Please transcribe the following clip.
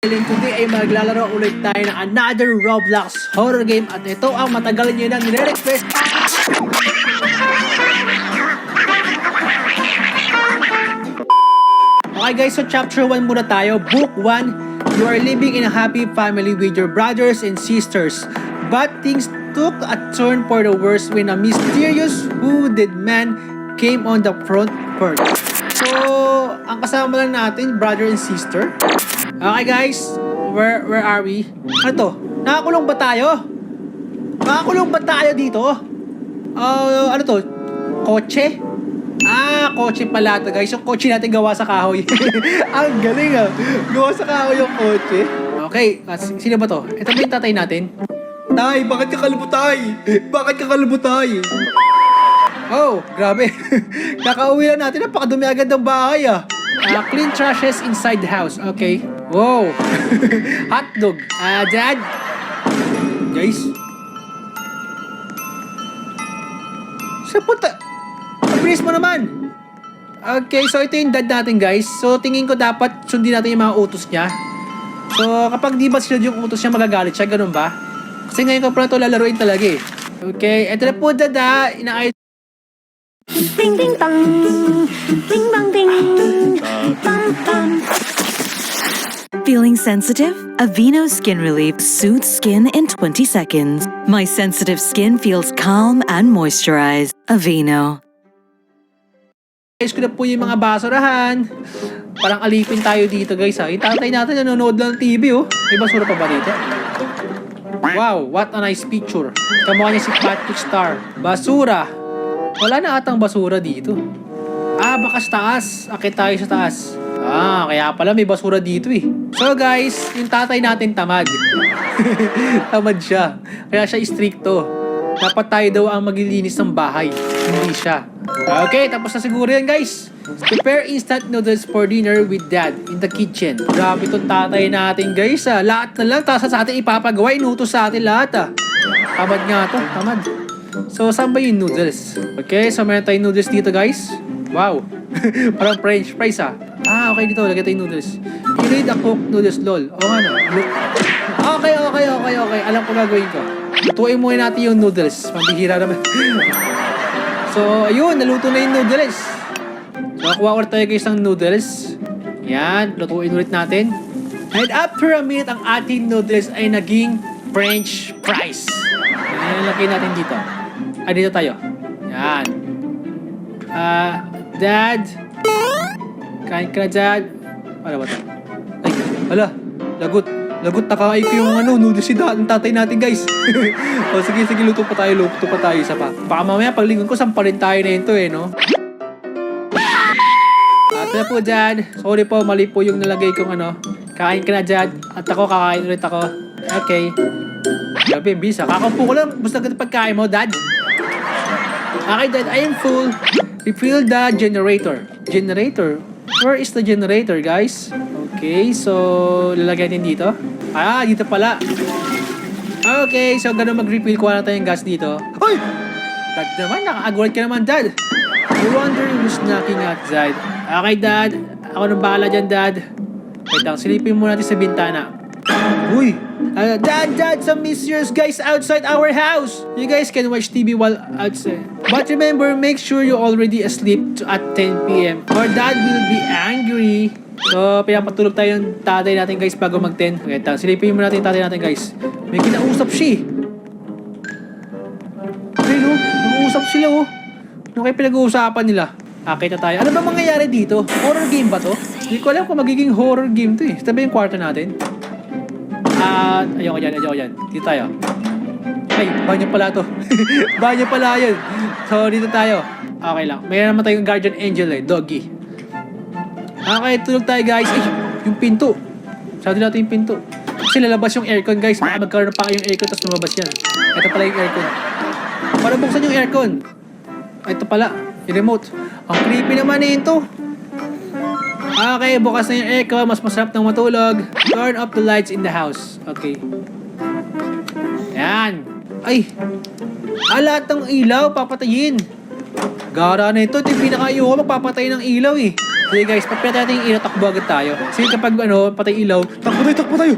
Today ay maglalaro ulit tayo ng another Roblox horror game at ito ang matagal nyo nang nire-request. Okay guys, so chapter 1 muna tayo. Book 1, you are living in a happy family with your brothers and sisters. But things took a turn for the worse when a mysterious hooded man came on the front porch. So, ang kasama lang natin, brother and sister. Okay guys, where are we? Ano to? Nakakulong ba tayo? Nakakulong ba tayo dito? Ano to? Kotse? Kotse pala ito guys. Yung kotse natin gawa sa kahoy. Ang galing gawa sa kahoy yung kotse. Okay, sino ba to? Ito ba yung tatay natin? Tay, bakit ka kalubutay? Bakit ka kalubutay? Oh, grabe. Kakauwi lang natin. Napakadumi agad ng bahay clean trashes inside the house. Okay. Wow. Hotdog. Dad. Guys. Sa puta. Bilis mo naman. Okay, so ito yung dad natin guys. So tingin ko dapat sundin natin yung mga utos niya. So kapag di ba sunod yung utos niya, magagalit siya. Ganun ba? Kasi ngayon ko pala ito lalaruin talaga eh. Okay, ito na po dad inaayos. Ding ding dong, ding dong ding, bum bum. Feeling sensitive? Aveeno Skin Relief soothes skin in 20 seconds. My sensitive skin feels calm and moisturized. Aveeno. Ayos ko na po yung mga basurahan. Parang alipin tayo dito guys Yung tatay natin nanonood lang ng TV May basura pa ba dito? Wow, what a nice picture. Kamukha niya si Patrick Star. Basura. Wala na atang basura dito. Baka sa taas. Akit tayo sa taas. Kaya pala may basura dito So guys, yung tatay natin tamad. Tamad siya. Kaya siya stricto. Dapat tayo daw ang maglilinis ng bahay. Hindi siya. Okay, tapos na siguro yan guys. Prepare instant noodles for dinner with dad in the kitchen. Grabe itong tatay natin guys Lahat na lang, tapos sa atin ipapagawa. Inutos sa atin lahat Tamad nga to, tamad. So, saan ba yung noodles? Okay, so meron tayong noodles dito guys. Wow. Parang french fries okay dito, lagay tayong noodles. You need a cooked noodles, lol. Okay. Alam ko gagawin ko. Lutuin muna natin yung noodles. Pambihira naman. So, ayun, naluto na yung noodles. So, kuha ulit tayo guys ng noodles. Yan, lutuin ulit natin. And after a minute, ang ating noodles ay naging french fries. Yan, lagay natin dito. Dito tayo. Yan. Dad. Kain ka na, Dad. Ano ba ito? Ay, hala. Lagot, nakain ko yung noodles ng tatay natin, guys. Sige, luto pa tayo, isa pa. Baka mamaya, paglingon ko, sampalin tayo na ito, no? At na po, Dad. Sorry po, mali po yung nalagay kong Kain ka na, Dad. At ako, kakain ulit ako. Okay. Grabe, bisa. Kakampo ko lang. Basta ka pagkain mo, Dad. Okay, Dad, I am full. Refill the generator. Generator? Where is the generator, guys? Okay, so lalagyan din dito. Dito pala. Okay, so ganun mag-refill. Kuha na tayong gas dito. Hoy! Dad naman, nakakagulat ka naman, Dad. I wonder who's knocking outside. Okay, Dad. Ako nang bahala dyan, Dad. Wait lang, silipin muna natin sa bintana. Uy! Dad, some mysterious guys outside our house. You guys can watch TV while outside. But remember, make sure you're already asleep at 10 p.m. or Dad will be angry. So, pinapatulog tayo yung tatay natin guys bago mag-10. Okay, silipin mo natin yung tatay natin guys. May kinausap siya. Okay, no? Nag-uusap sila, Ano kayo pinag-uusapan nila? Kita tayo. Ano ba mangyayari dito? Horror game ba to? Hindi ko alam kung magiging horror game to Sabi yung kwarto natin. Ayoko dyan. Dito tayo. Ay, banyo pala to. Banyo pala yun. So, dito tayo. Okay lang. Mayroon naman tayong guardian angel doggy. Okay, tulog tayo guys. Yung pinto. Sarado natin yung pinto. Kasi lalabas yung aircon guys. Baka magkaroon pa yung aircon tapos lumabas yan. Ito pala yung aircon. Para buksan yung aircon. Ito pala. Yung remote. Ang creepy naman ito. Okay, bukas na yung aircon. Mas masarap ng matulog. Turn off the lights in the house. Okay. Yan. Ay. Lahat ng ilaw, papatayin. Gara na ito. Ito yung pinaka-ayoko magpapatay ng ilaw Sige guys, pag pinatay natin yung ilaw, takbo agad tayo. Kasi kapag patay ilaw, Takbo tayo, takbo tayo.